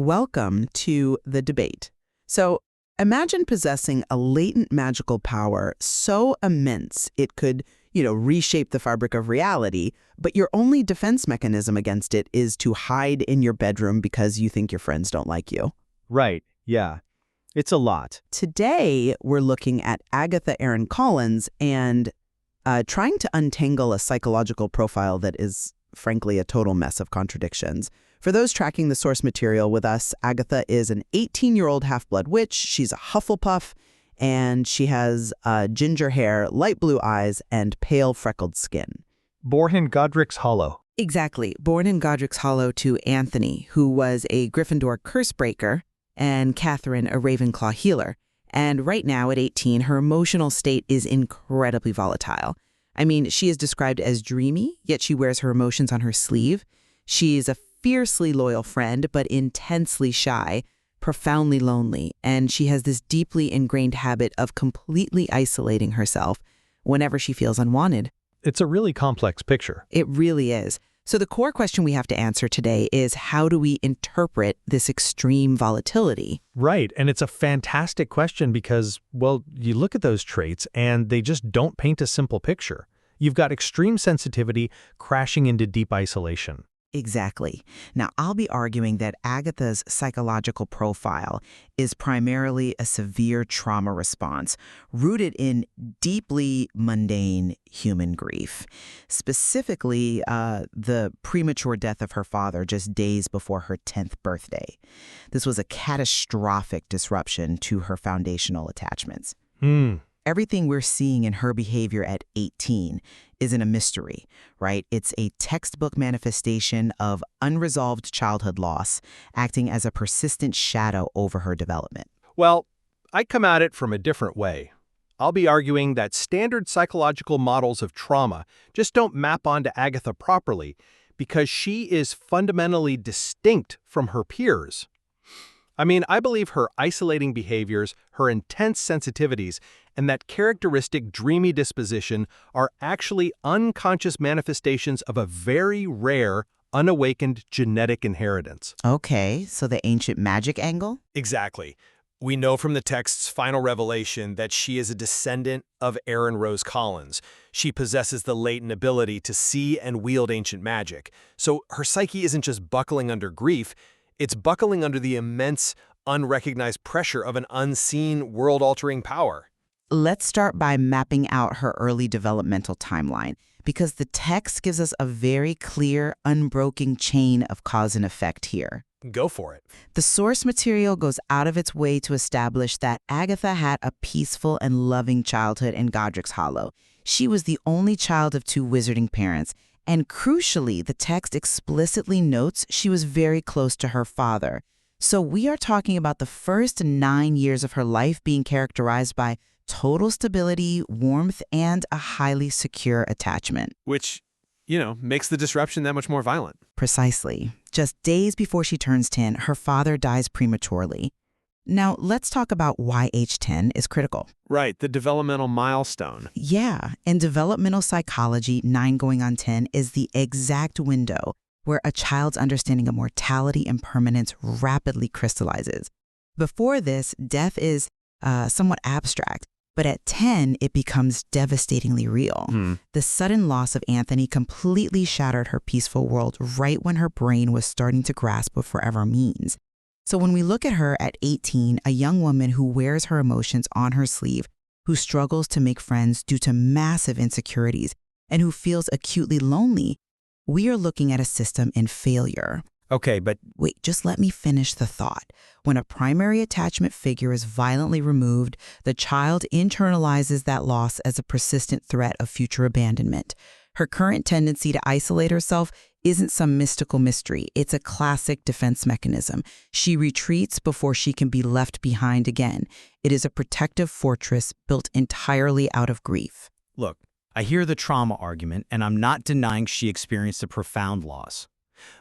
welcome to the debate. So imagine possessing a latent magical power so immense it could, reshape the fabric of reality, but your only defense mechanism against it is to hide in your bedroom because you think your friends don't like you. Right, yeah. It's a lot. Today, we're looking at Agatha Erin Collins and trying to untangle a psychological profile that is, frankly, a total mess of contradictions. For those tracking the source material with us, Agatha is an 18-year-old half-blood witch. She's a Hufflepuff, and she has ginger hair, light blue eyes, and pale freckled skin. Born in Godric's Hollow. Exactly. Born in Godric's Hollow to Anthony, who was a Gryffindor cursebreaker, and Katherine, a Ravenclaw healer. And right now, at 18, her emotional state is incredibly volatile. I mean, she is described as dreamy, yet she wears her emotions on her sleeve. She's a fiercely loyal friend, but intensely shy, profoundly lonely, and she has this deeply ingrained habit of completely isolating herself whenever she feels unwanted. It's a really complex picture. It really is. So the core question we have to answer today is, how do we interpret this extreme volatility? Right, and it's a fantastic question because, well, you look at those traits and they just don't paint a simple picture. You've got extreme sensitivity crashing into deep isolation. Exactly. Now, I'll be arguing that Agatha's psychological profile is primarily a severe trauma response rooted in deeply mundane human grief, specifically the premature death of her father just days before her 10th birthday. This was a catastrophic disruption to her foundational attachments. Everything we're seeing in her behavior at 18 isn't a mystery, right? It's a textbook manifestation of unresolved childhood loss, acting as a persistent shadow over her development. Well, I come at it from a different way. I'll be arguing that standard psychological models of trauma just don't map onto Agatha properly because she is fundamentally distinct from her peers. I mean, I believe her isolating behaviors, her intense sensitivities, and that characteristic dreamy disposition are actually unconscious manifestations of a very rare, unawakened genetic inheritance. Okay, so the ancient magic angle? Exactly. We know from the text's final revelation that she is a descendant of Erin Rose Collins. She possesses the latent ability to see and wield ancient magic. So her psyche isn't just buckling under grief, it's buckling under the immense, unrecognized pressure of an unseen, world-altering power. Let's start by mapping out her early developmental timeline, because the text gives us a very clear, unbroken chain of cause and effect here. Go for it. The source material goes out of its way to establish that Agatha had a peaceful and loving childhood in Godric's Hollow. She was the only child of two wizarding parents, and crucially, the text explicitly notes she was very close to her father. So we are talking about the first 9 years of her life being characterized by total stability, warmth, and a highly secure attachment. Which, makes the disruption that much more violent. Precisely. Just days before she turns 10, her father dies prematurely. Now, let's talk about why age 10 is critical. Right, the developmental milestone. Yeah, in developmental psychology, 9 going on 10 is the exact window where a child's understanding of mortality and permanence rapidly crystallizes. Before this, death is somewhat abstract, but at 10, it becomes devastatingly real. The sudden loss of Anthony completely shattered her peaceful world right when her brain was starting to grasp what forever means. So when we look at her at 18, a young woman who wears her emotions on her sleeve, who struggles to make friends due to massive insecurities, and who feels acutely lonely, we are looking at a system in failure. Okay, but Wait, just let me finish the thought. When a primary attachment figure is violently removed, the child internalizes that loss as a persistent threat of future abandonment. Her current tendency to isolate herself isn't some mystical mystery. It's a classic defense mechanism. She retreats before she can be left behind again. It is a protective fortress built entirely out of grief. Look, I hear the trauma argument, and I'm not denying she experienced a profound loss.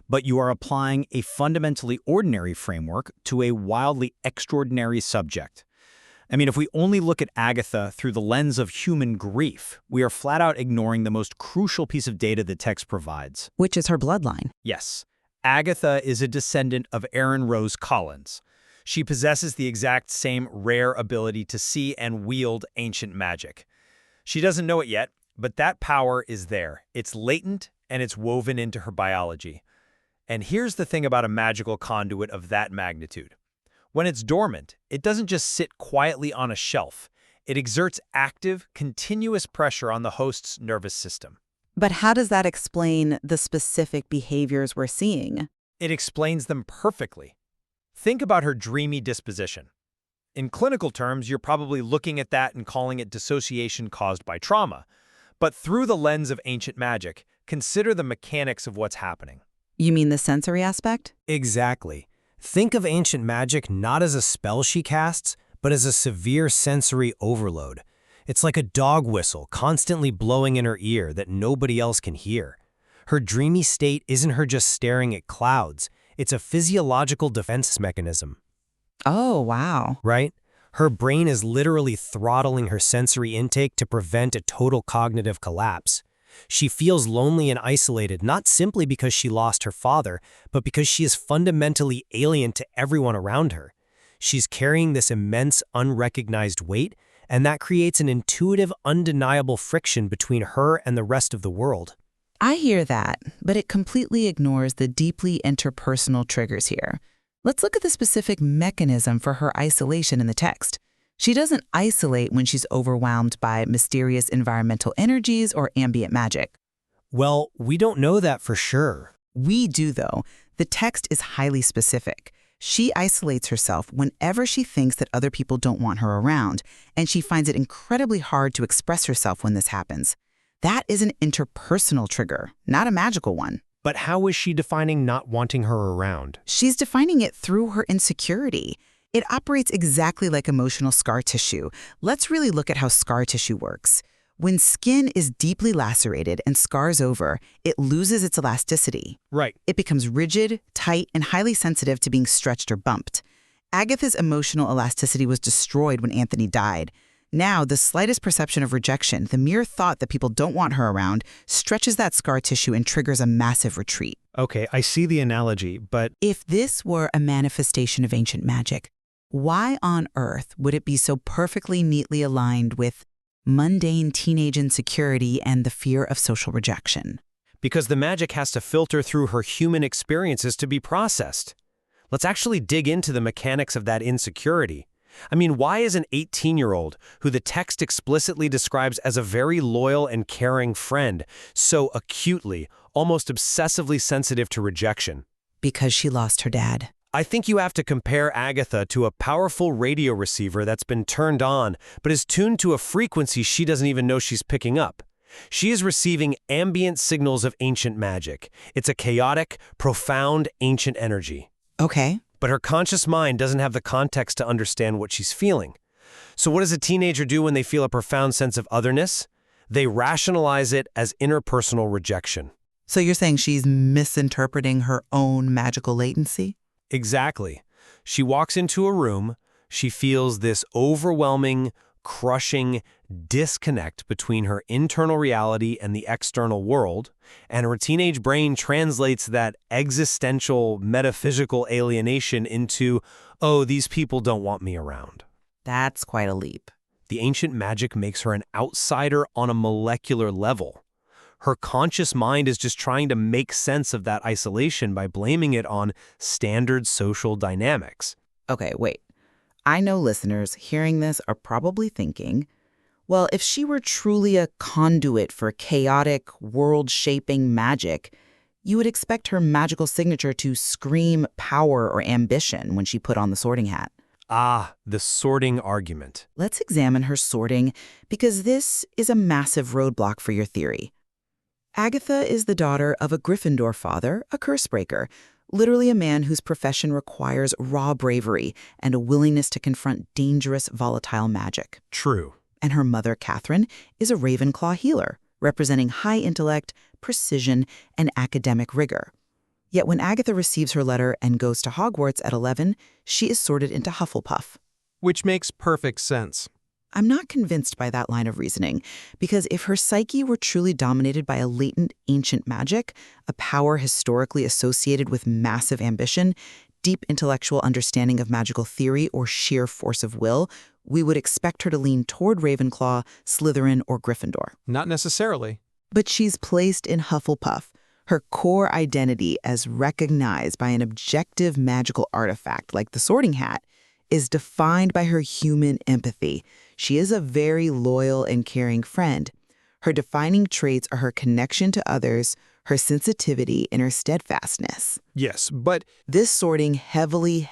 But you are applying a fundamentally ordinary framework to a wildly extraordinary subject. I mean, if we only look at Agatha through the lens of human grief, we are flat out ignoring the most crucial piece of data the text provides. Which is her bloodline. Yes, Agatha is a descendant of Erin Rose Collins. She possesses the exact same rare ability to see and wield ancient magic. She doesn't know it yet, but that power is there. It's latent, and it's woven into her biology. And here's the thing about a magical conduit of that magnitude. When it's dormant, it doesn't just sit quietly on a shelf. It exerts active, continuous pressure on the host's nervous system. But how does that explain the specific behaviors we're seeing? It explains them perfectly. Think about her dreamy disposition. In clinical terms, you're probably looking at that and calling it dissociation caused by trauma. But through the lens of ancient magic, consider the mechanics of what's happening. You mean the sensory aspect? Exactly. Think of ancient magic not as a spell she casts, but as a severe sensory overload. It's like a dog whistle constantly blowing in her ear that nobody else can hear. Her dreamy state isn't her just staring at clouds. It's a physiological defense mechanism. Oh, wow. Right? Her brain is literally throttling her sensory intake to prevent a total cognitive collapse. She feels lonely and isolated not simply because she lost her father, but because she is fundamentally alien to everyone around her. She's carrying this immense, unrecognized weight, and that creates an intuitive, undeniable friction between her and the rest of the world. I hear that, but it completely ignores the deeply interpersonal triggers here. Let's look at the specific mechanism for her isolation in the text. She doesn't isolate when she's overwhelmed by mysterious environmental energies or ambient magic. Well, we don't know that for sure. We do, though. The text is highly specific. She isolates herself whenever she thinks that other people don't want her around, and she finds it incredibly hard to express herself when this happens. That is an interpersonal trigger, not a magical one. But how is she defining not wanting her around? She's defining it through her insecurity. It operates exactly like emotional scar tissue. Let's really look at how scar tissue works. When skin is deeply lacerated and scars over, it loses its elasticity. Right. It becomes rigid, tight, and highly sensitive to being stretched or bumped. Agatha's emotional elasticity was destroyed when Anthony died. Now, the slightest perception of rejection, the mere thought that people don't want her around, stretches that scar tissue and triggers a massive retreat. Okay, I see the analogy, but If this were a manifestation of ancient magic, why on earth would it be so perfectly neatly aligned with mundane teenage insecurity and the fear of social rejection? Because the magic has to filter through her human experiences to be processed. Let's actually dig into the mechanics of that insecurity. I mean, why is an 18-year-old, who the text explicitly describes as a very loyal and caring friend, so acutely, almost obsessively sensitive to rejection? Because she lost her dad. I think you have to compare Agatha to a powerful radio receiver that's been turned on, but is tuned to a frequency she doesn't even know she's picking up. She is receiving ambient signals of ancient magic. It's a chaotic, profound, ancient energy. Okay. But her conscious mind doesn't have the context to understand what she's feeling. So what does a teenager do when they feel a profound sense of otherness? They rationalize it as interpersonal rejection. So you're saying she's misinterpreting her own magical latency? Exactly. She walks into a room, she feels this overwhelming, crushing disconnect between her internal reality and the external world, and her teenage brain translates that existential, metaphysical alienation into, oh, these people don't want me around. That's quite a leap. The ancient magic makes her an outsider on a molecular level. Her conscious mind is just trying to make sense of that isolation by blaming it on standard social dynamics. Okay, wait. I know listeners hearing this are probably thinking, well, if she were truly a conduit for chaotic, world-shaping magic, you would expect her magical signature to scream power or ambition when she put on the sorting hat. Ah, the sorting argument. Let's examine her sorting, because this is a massive roadblock for your theory. Agatha is the daughter of a Gryffindor father, a curse breaker, literally a man whose profession requires raw bravery and a willingness to confront dangerous, volatile magic. True. And her mother, Katherine, is a Ravenclaw healer, representing high intellect, precision, and academic rigor. Yet when Agatha receives her letter and goes to Hogwarts at 11, she is sorted into Hufflepuff. Which makes perfect sense. I'm not convinced by that line of reasoning, because if her psyche were truly dominated by a latent ancient magic, a power historically associated with massive ambition, deep intellectual understanding of magical theory, or sheer force of will, we would expect her to lean toward Ravenclaw, Slytherin, or Gryffindor. Not necessarily. But she's placed in Hufflepuff, her core identity as recognized by an objective magical artifact like the Sorting Hat is defined by her human empathy. She is a very loyal and caring friend. Her defining traits are her connection to others, her sensitivity, and her steadfastness. Yes, but This sorting heavily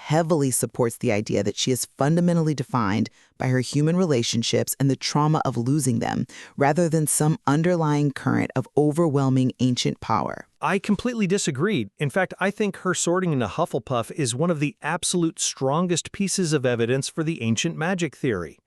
supports the idea that she is fundamentally defined by her human relationships and the trauma of losing them, rather than some underlying current of overwhelming ancient power. I completely disagree. In fact, I think her sorting into Hufflepuff is one of the absolute strongest pieces of evidence for the ancient magic theory.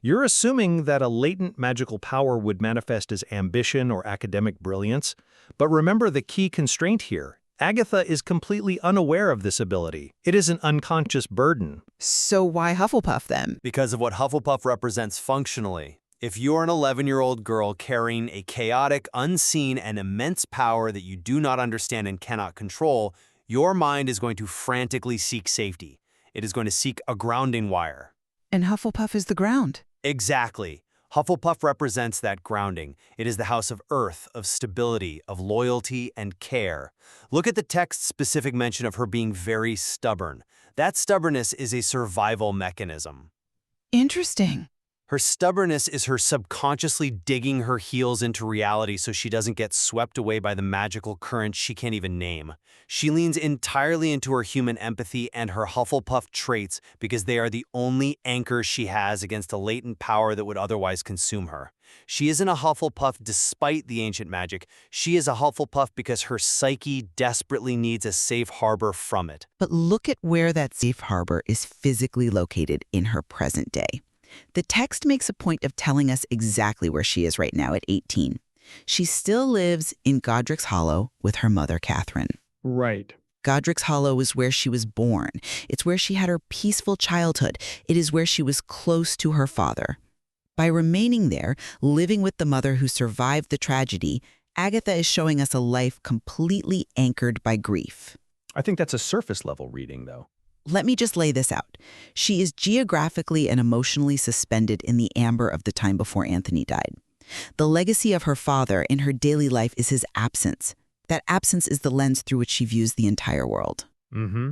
You're assuming that a latent magical power would manifest as ambition or academic brilliance, but remember the key constraint here. Agatha is completely unaware of this ability. It is an unconscious burden. So why Hufflepuff then? Because of what Hufflepuff represents functionally. If you're an 11-year-old girl carrying a chaotic, unseen, and immense power that you do not understand and cannot control, your mind is going to frantically seek safety. It is going to seek a grounding wire. And Hufflepuff is the ground. Exactly. Hufflepuff represents that grounding. It is the house of earth, of stability, of loyalty, and care. Look at the text's specific mention of her being very stubborn. That stubbornness is a survival mechanism. Interesting. Her stubbornness is her subconsciously digging her heels into reality so she doesn't get swept away by the magical currents she can't even name. She leans entirely into her human empathy and her Hufflepuff traits because they are the only anchors she has against a latent power that would otherwise consume her. She isn't a Hufflepuff despite the ancient magic. She is a Hufflepuff because her psyche desperately needs a safe harbor from it. But look at where that safe harbor is physically located in her present day. The text makes a point of telling us exactly where she is right now at 18. She still lives in Godric's Hollow with her mother, Katherine. Right. Godric's Hollow is where she was born. It's where she had her peaceful childhood. It is where she was close to her father. By remaining there, living with the mother who survived the tragedy, Agatha is showing us a life completely anchored by grief. I think that's a surface-level reading, though. Let me just lay this out. She is geographically and emotionally suspended in the amber of the time before Anthony died. The legacy of her father in her daily life is his absence. That absence is the lens through which she views the entire world. Mm-hmm.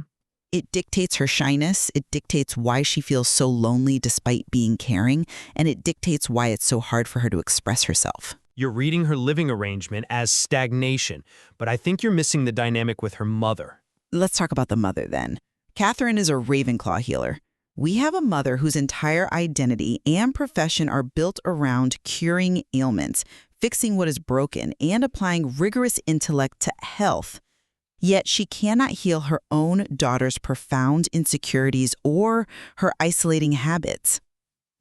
It dictates her shyness, it dictates why she feels so lonely despite being caring, and it dictates why it's so hard for her to express herself. You're reading her living arrangement as stagnation, but I think you're missing the dynamic with her mother. Let's talk about the mother then. Katherine is a Ravenclaw healer. We have a mother whose entire identity and profession are built around curing ailments, fixing what is broken, and applying rigorous intellect to health. Yet she cannot heal her own daughter's profound insecurities or her isolating habits.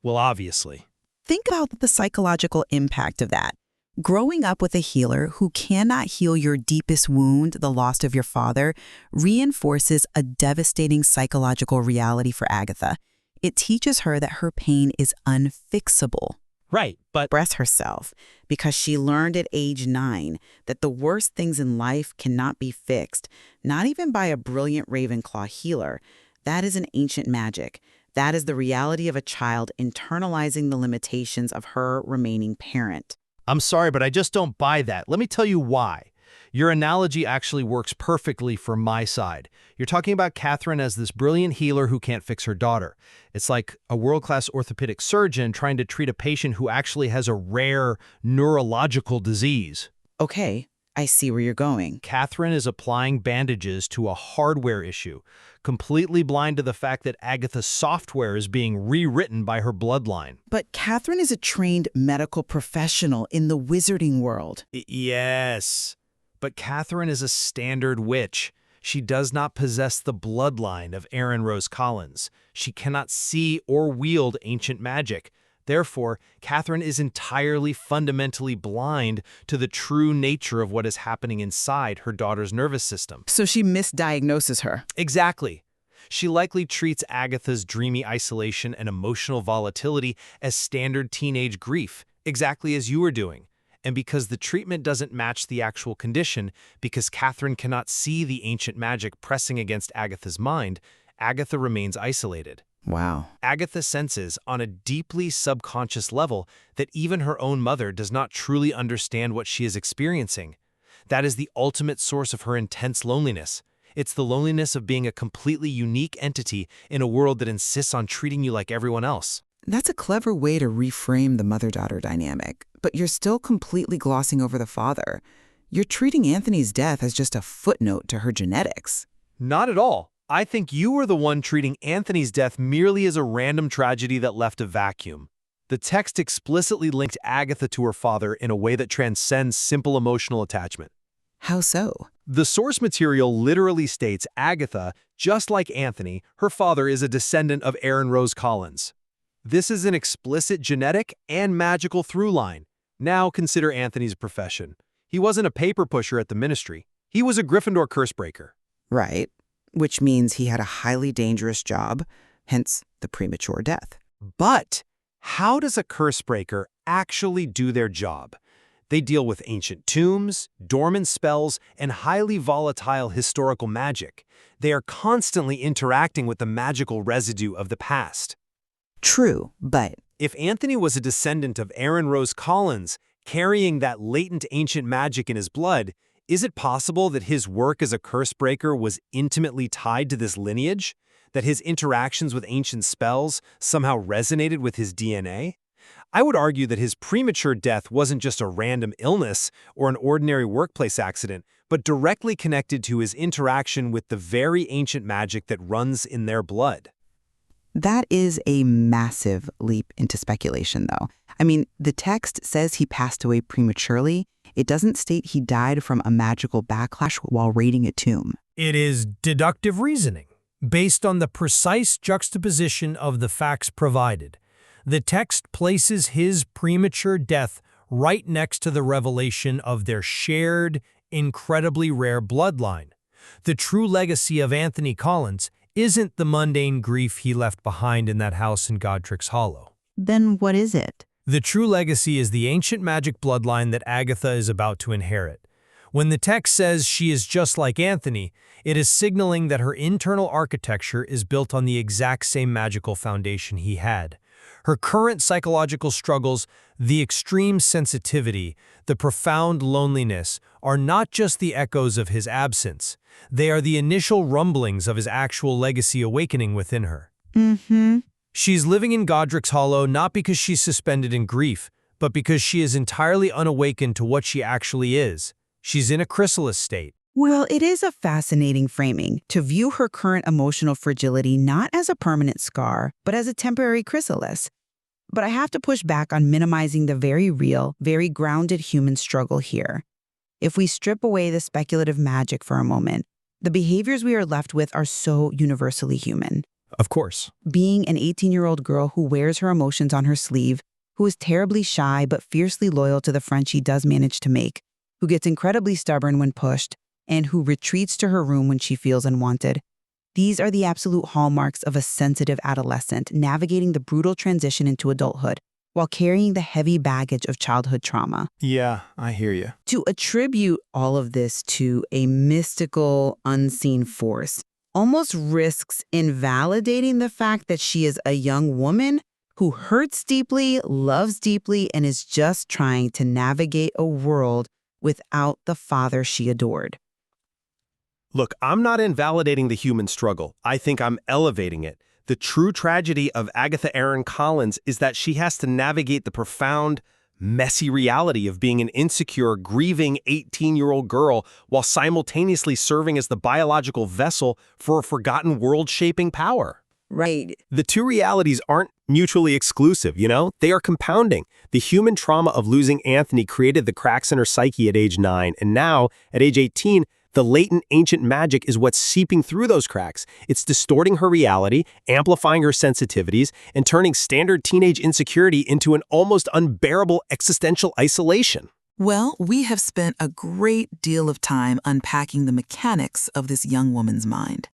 Well, obviously. Think about the psychological impact of that. Growing up with a healer who cannot heal your deepest wound, the loss of your father, reinforces a devastating psychological reality for Agatha. It teaches her that her pain is unfixable. Right, but Express herself because she learned at age 9 that the worst things in life cannot be fixed, not even by a brilliant Ravenclaw healer. That is an ancient magic. That is the reality of a child internalizing the limitations of her remaining parent. I'm sorry, but I just don't buy that. Let me tell you why. Your analogy actually works perfectly for my side. You're talking about Katherine as this brilliant healer who can't fix her daughter. It's like a world-class orthopedic surgeon trying to treat a patient who actually has a rare neurological disease. Okay, I see where you're going. Katherine is applying bandages to a hardware issue, completely blind to the fact that Agatha's software is being rewritten by her bloodline. But Katherine is a trained medical professional in the wizarding world. Yes, but Katherine is a standard witch. She does not possess the bloodline of Erin Rose Collins. She cannot see or wield ancient magic. Therefore, Katherine is entirely fundamentally blind to the true nature of what is happening inside her daughter's nervous system. So she misdiagnoses her. Exactly. She likely treats Agatha's dreamy isolation and emotional volatility as standard teenage grief, exactly as you were doing. And because the treatment doesn't match the actual condition, because Katherine cannot see the ancient magic pressing against Agatha's mind, Agatha remains isolated. Wow. Agatha senses, on a deeply subconscious level, that even her own mother does not truly understand what she is experiencing. That is the ultimate source of her intense loneliness. It's the loneliness of being a completely unique entity in a world that insists on treating you like everyone else. That's a clever way to reframe the mother-daughter dynamic, but you're still completely glossing over the father. You're treating Anthony's death as just a footnote to her genetics. Not at all. I think you were the one treating Anthony's death merely as a random tragedy that left a vacuum. The text explicitly linked Agatha to her father in a way that transcends simple emotional attachment. How so? The source material literally states Agatha, just like Anthony, her father is a descendant of Erin Rose Collins. This is an explicit genetic and magical through line. Now consider Anthony's profession. He wasn't a paper pusher at the ministry. He was a Gryffindor cursebreaker. Right, which means he had a highly dangerous job, hence the premature death. But how does a cursebreaker actually do their job? They deal with ancient tombs, dormant spells, and highly volatile historical magic. They are constantly interacting with the magical residue of the past. True, but if Anthony was a descendant of Erin Rose Collins, carrying that latent ancient magic in his blood, is it possible that his work as a cursebreaker was intimately tied to this lineage? That his interactions with ancient spells somehow resonated with his DNA? I would argue that his premature death wasn't just a random illness or an ordinary workplace accident, but directly connected to his interaction with the very ancient magic that runs in their blood. that is a massive leap into speculation, though. I mean, the text says he passed away prematurely. It doesn't state he died from a magical backlash while raiding a tomb. It is deductive reasoning, based on the precise juxtaposition of the facts provided. The text places his premature death right next to the revelation of their shared, incredibly rare bloodline. The true legacy of Anthony Collins isn't the mundane grief he left behind in that house in Godric's Hollow. Then what is it? The true legacy is the ancient magic bloodline that Agatha is about to inherit. When the text says she is just like Anthony, it is signaling that her internal architecture is built on the exact same magical foundation he had. Her current psychological struggles, the extreme sensitivity, the profound loneliness, are not just the echoes of his absence. They are the initial rumblings of his actual legacy awakening within her. She's living in Godric's Hollow not because she's suspended in grief, but because she is entirely unawakened to what she actually is. She's in a chrysalis state. Well, it is a fascinating framing to view her current emotional fragility not as a permanent scar, but as a temporary chrysalis. But I have to push back on minimizing the very real, very grounded human struggle here. If we strip away the speculative magic for a moment, the behaviors we are left with are so universally human. Of course. Being an 18-year-old girl who wears her emotions on her sleeve, who is terribly shy but fiercely loyal to the friend she does manage to make, who gets incredibly stubborn when pushed, and who retreats to her room when she feels unwanted. These are the absolute hallmarks of a sensitive adolescent navigating the brutal transition into adulthood while carrying the heavy baggage of childhood trauma. Yeah, I hear you. To attribute all of this to a mystical, unseen force almost risks invalidating the fact that she is a young woman who hurts deeply, loves deeply, and is just trying to navigate a world without the father she adored. Look, I'm not invalidating the human struggle. I think I'm elevating it. The true tragedy of Agatha Erin Collins is that she has to navigate the profound, messy reality of being an insecure, grieving 18-year-old girl while simultaneously serving as the biological vessel for a forgotten world-shaping power. Right. The two realities aren't mutually exclusive, you know? They are compounding. The human trauma of losing Anthony created the cracks in her psyche at age 9, and now, at age 18, the latent ancient magic is what's seeping through those cracks. It's distorting her reality, amplifying her sensitivities, and turning standard teenage insecurity into an almost unbearable existential isolation. Well, we have spent a great deal of time unpacking the mechanics of this young woman's mind.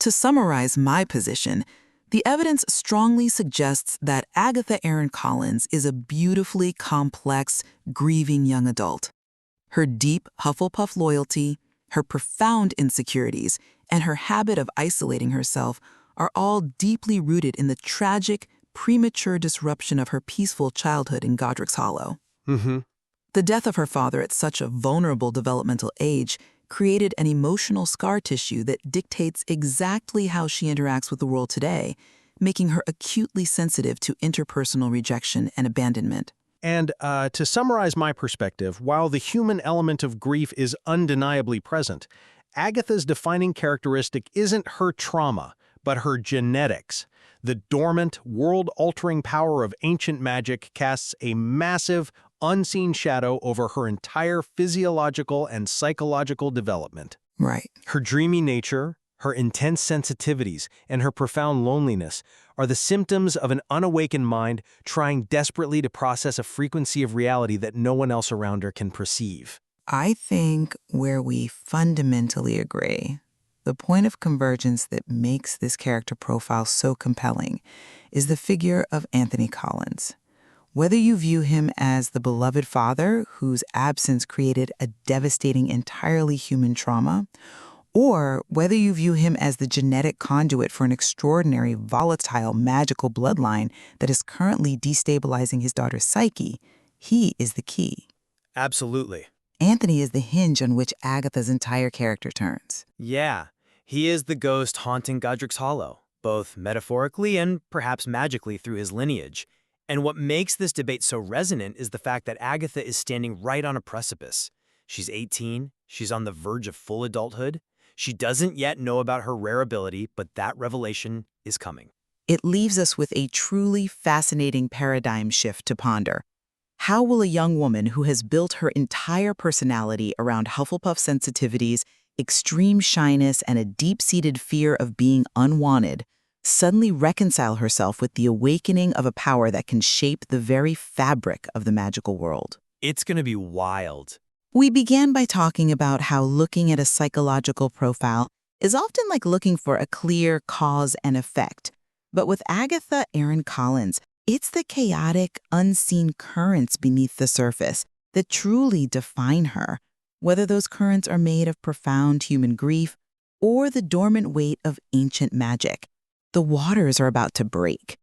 To summarize my position, the evidence strongly suggests that Agatha Erin Collins is a beautifully complex, grieving young adult. Her deep Hufflepuff loyalty, her profound insecurities, and her habit of isolating herself are all deeply rooted in the tragic, premature disruption of her peaceful childhood in Godric's Hollow. The death of her father at such a vulnerable developmental age created an emotional scar tissue that dictates exactly how she interacts with the world today, making her acutely sensitive to interpersonal rejection and abandonment. And to summarize my perspective, while the human element of grief is undeniably present, Agatha's defining characteristic isn't her trauma, but her genetics. The dormant, world-altering power of ancient magic casts a massive, unseen shadow over her entire physiological and psychological development. Right. Her dreamy nature, her intense sensitivities, and her profound loneliness are the symptoms of an unawakened mind trying desperately to process a frequency of reality that no one else around her can perceive. I think where we fundamentally agree, the point of convergence that makes this character profile so compelling is the figure of Anthony Collins. Whether you view him as the beloved father whose absence created a devastating, entirely human trauma, or whether you view him as the genetic conduit for an extraordinary, volatile, magical bloodline that is currently destabilizing his daughter's psyche, he is the key. Absolutely. Anthony is the hinge on which Agatha's entire character turns. Yeah, he is the ghost haunting Godric's Hollow, both metaphorically and perhaps magically through his lineage. And what makes this debate so resonant is the fact that Agatha is standing right on a precipice. She's 18, she's on the verge of full adulthood. She doesn't yet know about her rare ability, but that revelation is coming. It leaves us with a truly fascinating paradigm shift to ponder. How will a young woman who has built her entire personality around Hufflepuff sensitivities, extreme shyness, and a deep-seated fear of being unwanted suddenly reconcile herself with the awakening of a power that can shape the very fabric of the magical world? It's going to be wild. We began by talking about how looking at a psychological profile is often like looking for a clear cause and effect. But with Agatha Erin Collins, it's the chaotic, unseen currents beneath the surface that truly define her, whether those currents are made of profound human grief or the dormant weight of ancient magic. The waters are about to break,